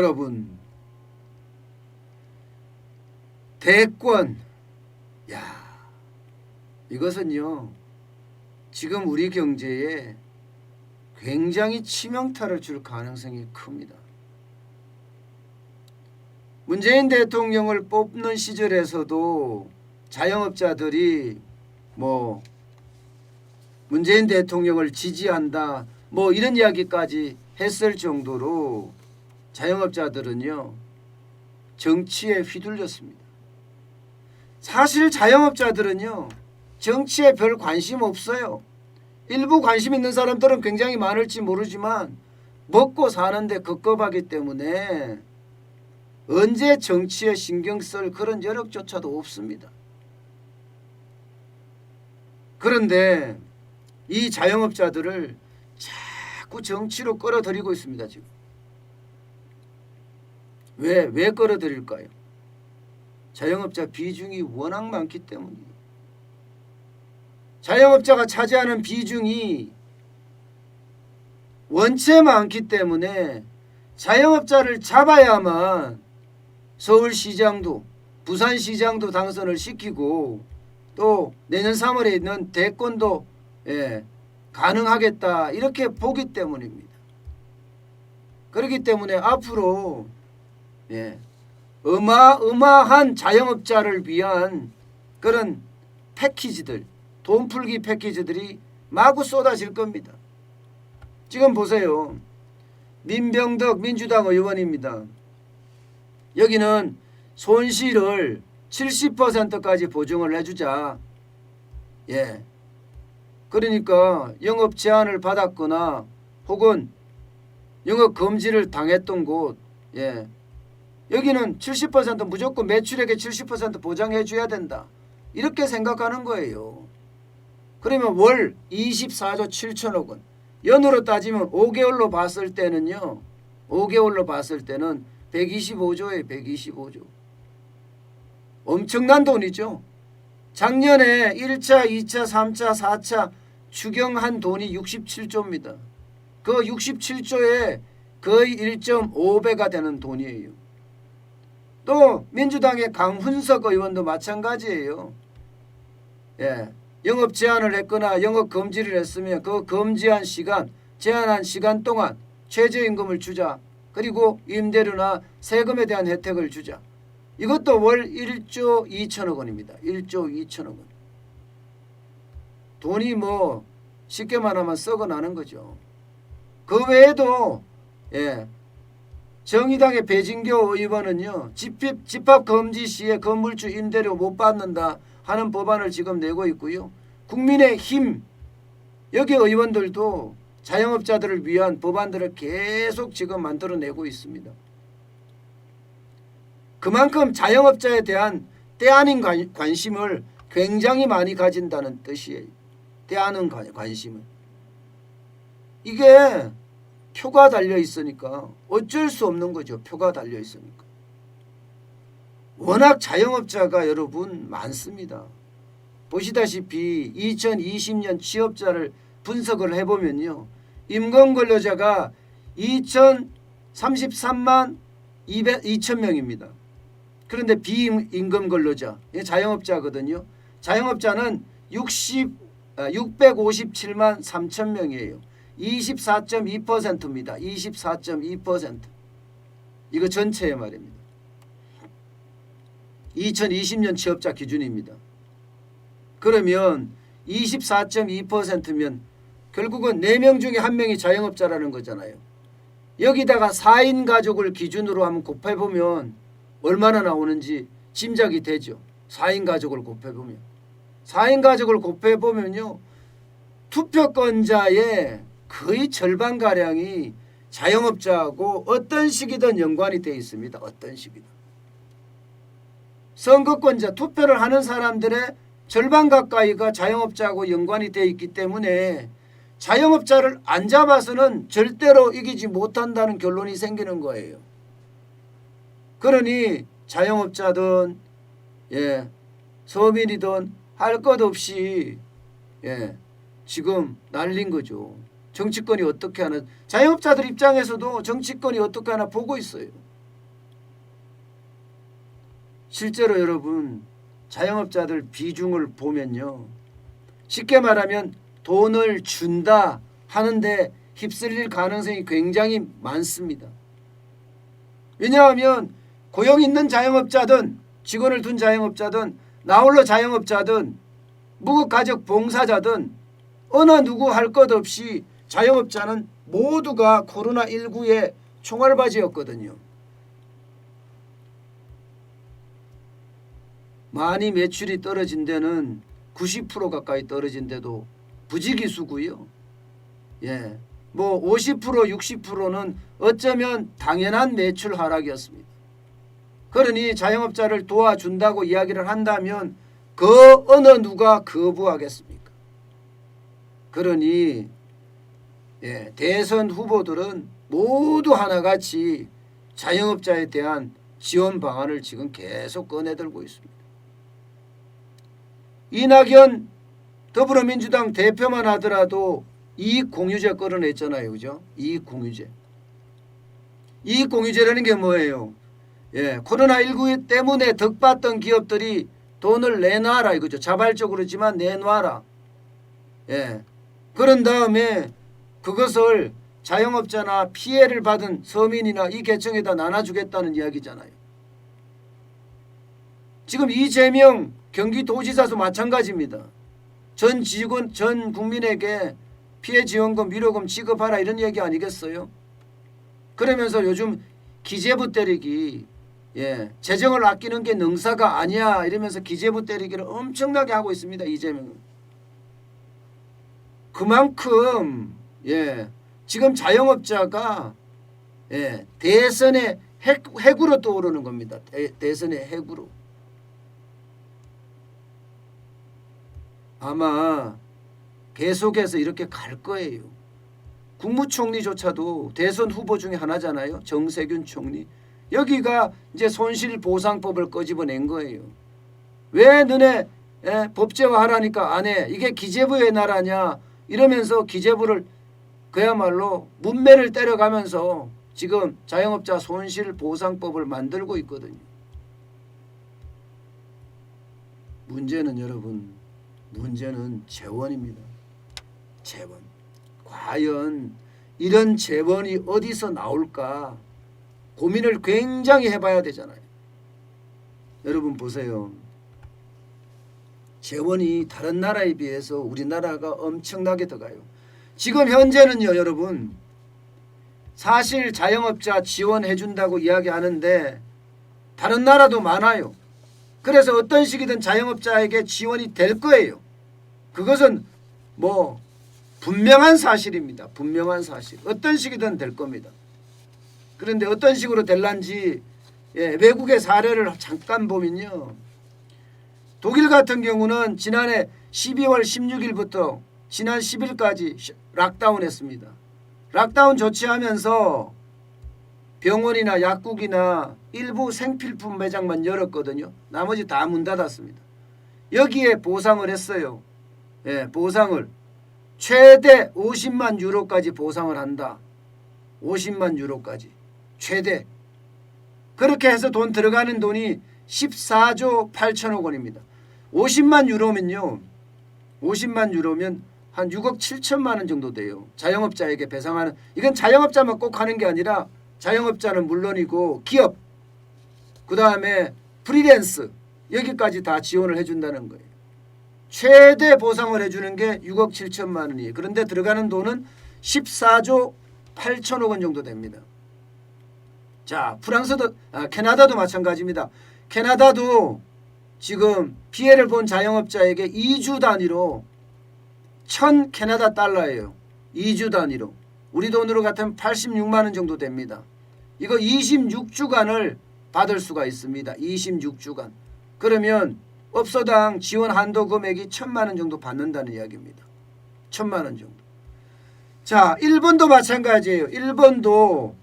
여러분, 대권, 이것은요 지금 우리 경제에 굉장히 치명타를 줄 가능성이 큽니다. 문재인 대통령을 뽑는 시절에서도 자영업자들이 문재인 대통령을 지지한다 이런 이야기까지 했을 정도로 자영업자들은요 정치에 휘둘렸습니다. 사실 자영업자들은요 정치에 별 관심 없어요. 일부 관심 있는 사람들은 굉장히 많을지 모르지만 먹고 사는데 급급하기 때문에 언제 정치에 신경 쓸 그런 여력조차도 없습니다. 그런데 이 자영업자들을 자꾸 정치로 끌어들이고 있습니다. 지금 왜 끌어들일까요? 자영업자 비중이 워낙 많기 때문이에요. 자영업자가 차지하는 비중이 원체 많기 때문에 자영업자를 잡아야만 서울시장도 부산시장도 당선을 시키고 또 내년 3월에 있는 대권도 가능하겠다 이렇게 보기 때문입니다. 그렇기 때문에 앞으로 어마어마한 자영업자를 위한 그런 패키지들, 돈풀기 패키지들이 마구 쏟아질 겁니다. 지금 보세요. 민병덕 민주당 의원입니다. 여기는 손실을 70%까지 보증을 해주자. 그러니까 영업 제한을 받았거나 혹은 영업 금지를 당했던 곳, 여기는 70% 무조건 매출액의 70% 보장해 줘야 된다. 이렇게 생각하는 거예요. 그러면 월 24조 7천억 원. 연으로 따지면 5개월로 봤을 때는요. 5개월로 봤을 때는 125조예요. 125조. 엄청난 돈이죠. 작년에 1차, 2차, 3차, 4차 추경한 돈이 67조입니다. 그 67조에 거의 1.5배가 되는 돈이에요. 또 민주당의 강훈석 의원도 마찬가지예요. 영업 제한을 했거나 영업 금지를 했으면 그 금지한 시간, 제한한 시간 동안 최저임금을 주자. 그리고 임대료나 세금에 대한 혜택을 주자. 이것도 월 1조 2천억 원입니다. 1조 2천억 원. 돈이 쉽게 말하면 썩어나는 거죠. 그 외에도 정의당의 배진교 의원은요. 집합금지 시에 건물주 임대료 못 받는다 하는 법안을 지금 내고 있고요. 국민의힘 여기 의원들도 자영업자들을 위한 법안들을 계속 지금 만들어내고 있습니다. 그만큼 자영업자에 대한 때 아닌 관심을 굉장히 많이 가진다는 뜻이에요. 때 아닌 관심을. 이게 표가 달려 있으니까 어쩔 수 없는 거죠. 표가 달려 있으니까. 워낙 자영업자가 여러분 많습니다. 보시다시피 2020년 취업자를 분석을 해보면요. 임금근로자가 2033만 2천명입니다. 그런데 비임금근로자, 자영업자거든요. 자영업자는 657만 3천 명이에요. 24.2%입니다. 24.2%. 이거 전체의 말입니다. 2020년 취업자 기준입니다. 그러면 24.2%면 결국은 4명 중에 1명이 자영업자라는 거잖아요. 여기다가 4인 가족을 기준으로 한번 곱해보면 얼마나 나오는지 짐작이 되죠. 4인 가족을 곱해보면. 4인 가족을 곱해보면요. 투표권자의 거의 절반가량이 자영업자하고 어떤 식이든 연관이 되어 있습니다. 어떤 식이든. 선거권자 투표를 하는 사람들의 절반 가까이가 자영업자하고 연관이 되어 있기 때문에 자영업자를 안 잡아서는 절대로 이기지 못한다는 결론이 생기는 거예요. 그러니 자영업자든 서민이든 할 것 없이 지금 날린 거죠. 정치권이 어떻게 하나, 자영업자들 입장에서도 정치권이 어떻게 하나 보고 있어요. 실제로 여러분 자영업자들 비중을 보면요. 쉽게 말하면 돈을 준다 하는데 휩쓸릴 가능성이 굉장히 많습니다. 왜냐하면 고용 있는 자영업자든 직원을 둔 자영업자든 나홀로 자영업자든 무급가족 봉사자든 어느 누구 할 것 없이 자영업자는 모두가 코로나19의 총알바지였거든요. 많이 매출이 떨어진 데는 90% 가까이 떨어진 데도 부지기수고요. 예, 뭐 50% 60%는 어쩌면 당연한 매출 하락이었습니다. 그러니 자영업자를 도와준다고 이야기를 한다면 그 어느 누가 거부하겠습니까? 그러니 대선 후보들은 모두 하나같이 자영업자에 대한 지원 방안을 지금 계속 꺼내들고 있습니다. 이낙연 더불어민주당 대표만 하더라도 이익공유제 끌어냈잖아요. 그죠? 이익공유제. 이익공유제라는 게 뭐예요? 코로나19 때문에 덕봤던 기업들이 돈을 내놔라 이거죠. 자발적으로지만 내놔라. 그런 다음에 그것을 자영업자나 피해를 받은 서민이나 이 계층에다 나눠주겠다는 이야기잖아요. 지금 이재명 경기도지사도 마찬가지입니다. 전 직원, 전 국민에게 피해지원금, 위로금 지급하라 이런 얘기 아니겠어요? 그러면서 요즘 기재부 때리기, 재정을 아끼는 게 능사가 아니야 이러면서 기재부 때리기를 엄청나게 하고 있습니다. 이재명은. 그만큼 지금 자영업자가 대선의 핵으로 떠오르는 겁니다. 대선의 핵으로. 아마 계속해서 이렇게 갈 거예요. 국무총리조차도 대선 후보 중에 하나잖아요. 정세균 총리. 여기가 이제 손실보상법을 꺼집어낸 거예요. 왜 너네 법제화하라니까 안 해. 이게 기재부의 나라냐. 이러면서 기재부를 그야말로 문매를 때려가면서 지금 자영업자 손실보상법을 만들고 있거든요. 문제는 여러분, 문제는 재원입니다. 재원. 과연 이런 재원이 어디서 나올까 고민을 굉장히 해봐야 되잖아요. 여러분 보세요. 재원이 다른 나라에 비해서 우리나라가 엄청나게 더 가요. 지금 현재는요 여러분, 사실 자영업자 지원해 준다고 이야기하는데 다른 나라도 많아요. 그래서 어떤 식이든 자영업자에게 지원이 될 거예요. 그것은 뭐 분명한 사실입니다. 분명한 사실. 어떤 식이든 될 겁니다. 그런데 어떤 식으로 될란지 외국의 사례를 잠깐 보면요. 독일 같은 경우는 지난해 12월 16일부터 지난 10일까지 락다운했습니다. 락다운 조치하면서 병원이나 약국이나 일부 생필품 매장만 열었거든요. 나머지 다 문 닫았습니다. 여기에 보상을 했어요. 보상을 최대 50만 유로까지 보상을 한다. 50만 유로까지 최대. 그렇게 해서 돈 들어가는 돈이 14조 8천억 원입니다. 50만 유로면요. 50만 유로면 한 6억 7천만 원 정도 돼요. 자영업자에게 배상하는. 이건 자영업자만 꼭 하는 게 아니라 자영업자는 물론이고 기업, 그 다음에 프리랜스 여기까지 다 지원을 해준다는 거예요. 최대 보상을 해주는 게 6억 7천만 원이에요. 그런데 들어가는 돈은 14조 8천억 원 정도 됩니다. 자, 프랑스도 캐나다도 마찬가지입니다. 캐나다도 지금 피해를 본 자영업자에게 2주 단위로 1,000 캐나다 달러예요. 2주 단위로. 우리 돈으로 같으면 86만 원 정도 됩니다. 이거 26주간을 받을 수가 있습니다. 26주간. 그러면 업소당 지원 한도 금액이 1,000만 원 정도 받는다는 이야기입니다. 1,000만 원 정도. 자, 일본도 마찬가지예요. 일본도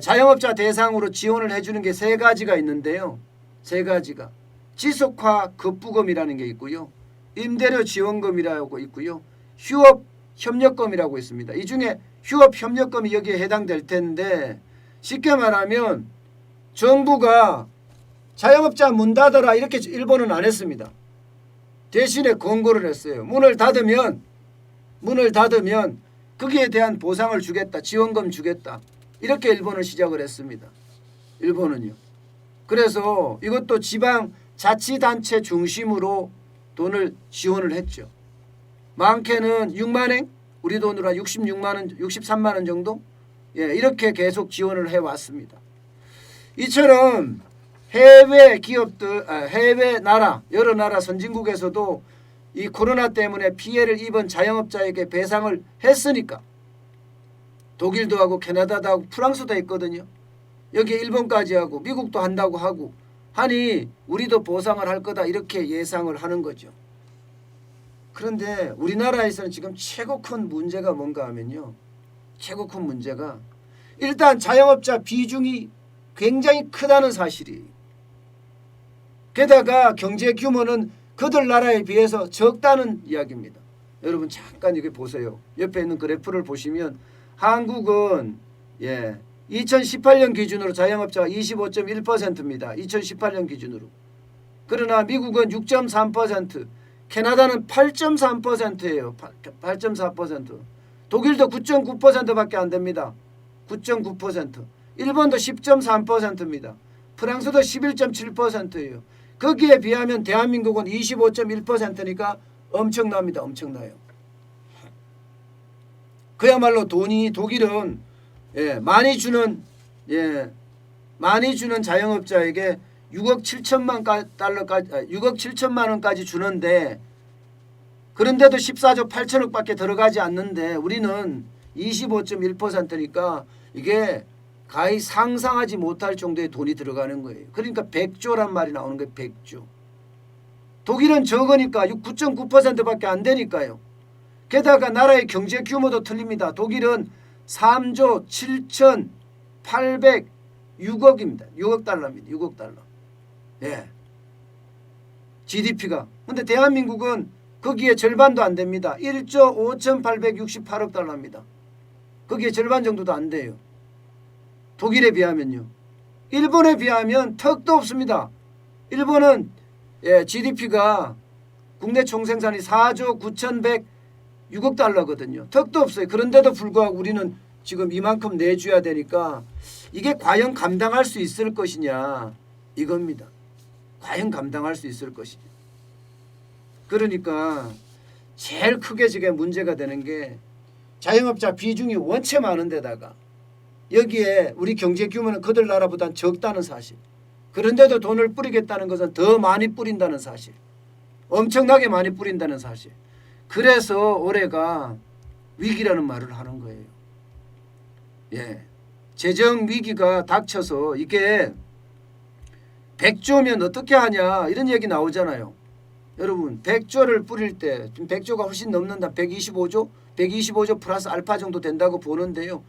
자영업자 대상으로 지원을 해주는 게 세 가지가 있는데요. 세 가지가. 지속화 급부금이라는 게 있고요. 임대료 지원금이라고 있고요. 휴업 협력금이라고 있습니다. 이 중에 휴업 협력금이 여기에 해당될 텐데 쉽게 말하면 정부가 자영업자 문 닫아라 이렇게 일본은 안 했습니다. 대신에 권고를 했어요. 문을 닫으면 거기에 대한 보상을 주겠다. 지원금 주겠다. 이렇게 일본은 시작을 했습니다. 일본은요. 그래서 이것도 지방 자치단체 중심으로 돈을 지원을 했죠. 많게는 6만엔, 우리 돈으로 한 63만 원 정도? 예, 이렇게 계속 지원을 해왔습니다. 이처럼 해외 기업들, 해외 나라, 여러 나라 선진국에서도 이 코로나 때문에 피해를 입은 자영업자에게 배상을 했으니까 독일도 하고 캐나다도 하고 프랑스도 했거든요. 여기 일본까지 하고 미국도 한다고 하고 하니 우리도 보상을 할 거다 이렇게 예상을 하는 거죠. 그런데 우리나라에서는 지금 최고 큰 문제가 뭔가 하면요. 최고 큰 문제가 일단 자영업자 비중이 굉장히 크다는 사실이에요. 게다가 경제 규모는 그들 나라에 비해서 적다는 이야기입니다. 여러분 잠깐 이게 보세요. 옆에 있는 그래프를 보시면 한국은 2018년 기준으로 자영업자가 25.1%입니다. 2018년 기준으로. 그러나 미국은 6.3%, 캐나다는 8.3%예요. 8.4%. 독일도 9.9%밖에 안 됩니다. 9.9%. 일본도 10.3%입니다. 프랑스도 11.7%예요. 거기에 비하면 대한민국은 25.1%니까 엄청납니다. 엄청나요. 그야말로 돈이 독일은 많이 주는 자영업자에게 6억 7천만 원까지 주는데 그런데도 14조 8천억밖에 들어가지 않는데 우리는 25.1%니까 이게 거의 상상하지 못할 정도의 돈이 들어가는 거예요. 그러니까 100조란 말이 나오는 거예요. 100조. 독일은 적으니까 9.9%밖에 안 되니까요. 게다가 나라의 경제 규모도 틀립니다. 독일은 3조 7,806억입니다. 6억 달러입니다. 6억 달러. 예. GDP가. 근데 대한민국은 거기에 절반도 안 됩니다. 1조 5,868억 달러입니다. 거기에 절반 정도도 안 돼요. 독일에 비하면요. 일본에 비하면 턱도 없습니다. 일본은 GDP가 국내 총생산이 4조 9,106억 달러거든요. 턱도 없어요. 그런데도 불구하고 우리는 지금 이만큼 내줘야 되니까 이게 과연 감당할 수 있을 것이냐 이겁니다. 과연 감당할 수 있을 것이냐. 그러니까 제일 크게 지금 문제가 되는 게 자영업자 비중이 원체 많은 데다가 여기에 우리 경제 규모는 그들 나라보다 적다는 사실. 그런데도 돈을 뿌리겠다는 것은 더 많이 뿌린다는 사실. 엄청나게 많이 뿌린다는 사실. 그래서 올해가 위기라는 말을 하는 거예요. 예. 재정 위기가 닥쳐서 이게 100조면 어떻게 하냐 이런 얘기 나오잖아요. 여러분 100조를 뿌릴 때 지금 100조가 훨씬 넘는다. 125조? 125조 플러스 알파 정도 된다고 보는데요.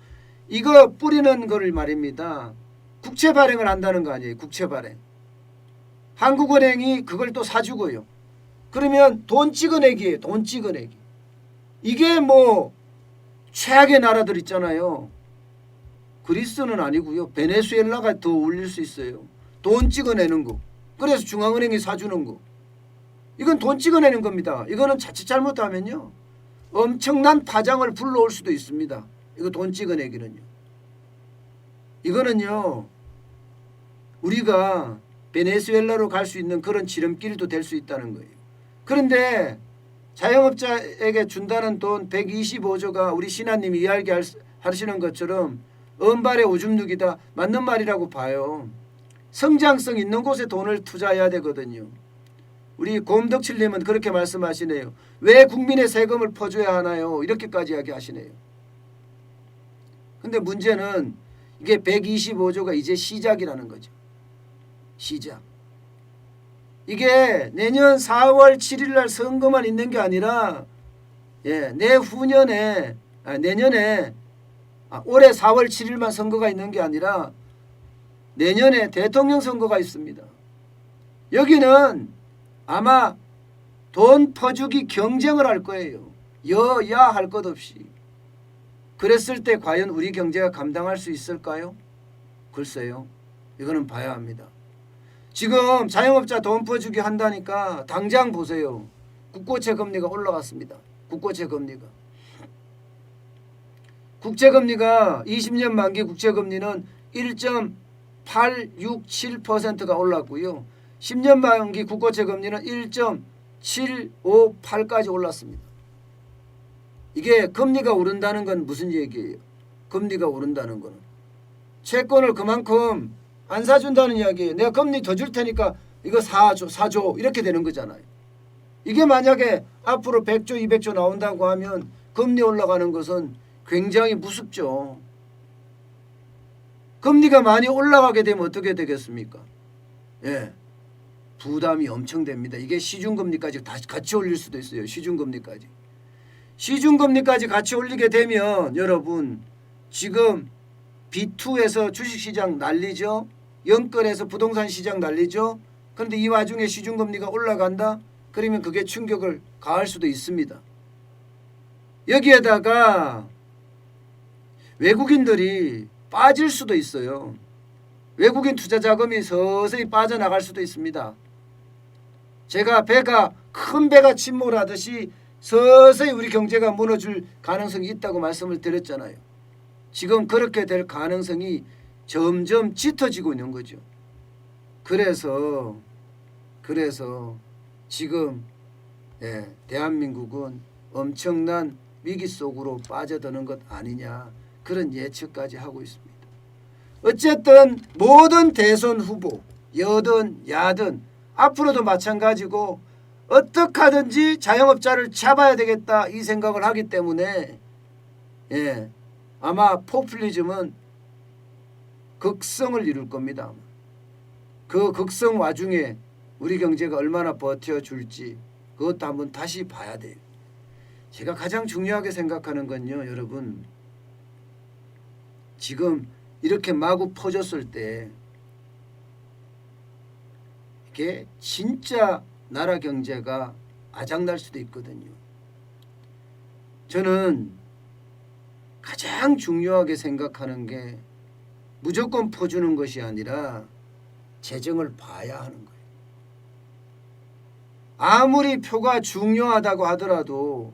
이거 뿌리는 거를 말입니다. 국채 발행을 한다는 거 아니에요. 국채 발행. 한국은행이 그걸 또 사주고요. 그러면 돈 찍어내기예요. 돈 찍어내기. 이게 뭐 최악의 나라들 있잖아요. 그리스는 아니고요. 베네수엘라가 더 올릴 수 있어요. 돈 찍어내는 거. 그래서 중앙은행이 사주는 거. 이건 돈 찍어내는 겁니다. 이거는 자칫 잘못하면요. 엄청난 파장을 불러올 수도 있습니다. 이거 돈 찍어내기는요. 이거는요. 우리가 베네수엘라로 갈 수 있는 그런 지름길도 될 수 있다는 거예요. 그런데 자영업자에게 준다는 돈 125조가 우리 신하님이 이야기하시는 것처럼 은발의 오줌 누기다. 맞는 말이라고 봐요. 성장성 있는 곳에 돈을 투자해야 되거든요. 우리 곰덕칠님은 그렇게 말씀하시네요. 왜 국민의 세금을 퍼줘야 하나요? 이렇게까지 이야기하시네요. 근데 문제는 이게 125조가 이제 시작이라는 거죠. 시작. 이게 내년 4월 7일 날 선거만 있는 게 아니라 내년에 올해 4월 7일만 선거가 있는 게 아니라 내년에 대통령 선거가 있습니다. 여기는 아마 돈 퍼주기 경쟁을 할 거예요. 여야 할 것 없이. 그랬을 때 과연 우리 경제가 감당할 수 있을까요? 글쎄요. 이거는 봐야 합니다. 지금 자영업자 돈 퍼주기 한다니까 당장 보세요. 국고채 금리가 올라갔습니다. 국고채 금리가. 국채금리가 20년 만기 국채금리는 1.867%가 올랐고요. 10년 만기 국고채 금리는 1.758까지 올랐습니다. 이게 금리가 오른다는 건 무슨 얘기예요? 금리가 오른다는 거는 채권을 그만큼 안 사준다는 이야기예요. 내가 금리 더 줄 테니까 이거 사줘 이렇게 되는 거잖아요. 이게 만약에 앞으로 100조 200조 나온다고 하면 금리 올라가는 것은 굉장히 무섭죠. 금리가 많이 올라가게 되면 어떻게 되겠습니까? 예, 부담이 엄청 됩니다. 이게 시중금리까지 다시 같이 올릴 수도 있어요. 시중금리까지 같이 올리게 되면 여러분 지금 B2에서 주식시장 난리죠. 영끌에서 부동산 시장 난리죠. 그런데 이 와중에 시중금리가 올라간다? 그러면 그게 충격을 가할 수도 있습니다. 여기에다가 외국인들이 빠질 수도 있어요. 외국인 투자 자금이 서서히 빠져나갈 수도 있습니다. 제가 큰 배가 침몰하듯이 서서히 우리 경제가 무너질 가능성이 있다고 말씀을 드렸잖아요. 지금 그렇게 될 가능성이 점점 짙어지고 있는 거죠. 그래서 지금 대한민국은 엄청난 위기 속으로 빠져드는 것 아니냐 그런 예측까지 하고 있습니다. 어쨌든 모든 대선 후보 여든 야든 앞으로도 마찬가지고 어떻게 하든지 자영업자를 잡아야 되겠다 이 생각을 하기 때문에 아마 포퓰리즘은 극성을 이룰 겁니다. 그 극성 와중에 우리 경제가 얼마나 버텨줄지 그것도 한번 다시 봐야 돼요. 제가 가장 중요하게 생각하는 건요, 여러분. 지금 이렇게 마구 퍼졌을 때 이게 진짜 나라 경제가 아작날 수도 있거든요. 저는 가장 중요하게 생각하는 게 무조건 퍼주는 것이 아니라 재정을 봐야 하는 거예요. 아무리 표가 중요하다고 하더라도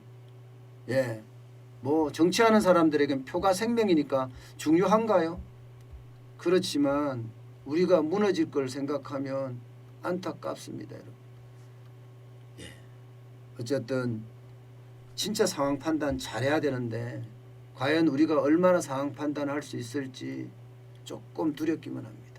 뭐 정치하는 사람들에겐 표가 생명이니까 중요한가요? 그렇지만 우리가 무너질 걸 생각하면 안타깝습니다, 여러분. 어쨌든 진짜 상황 판단 잘해야 되는데 과연 우리가 얼마나 상황 판단할 수 있을지 조금 두렵기만 합니다.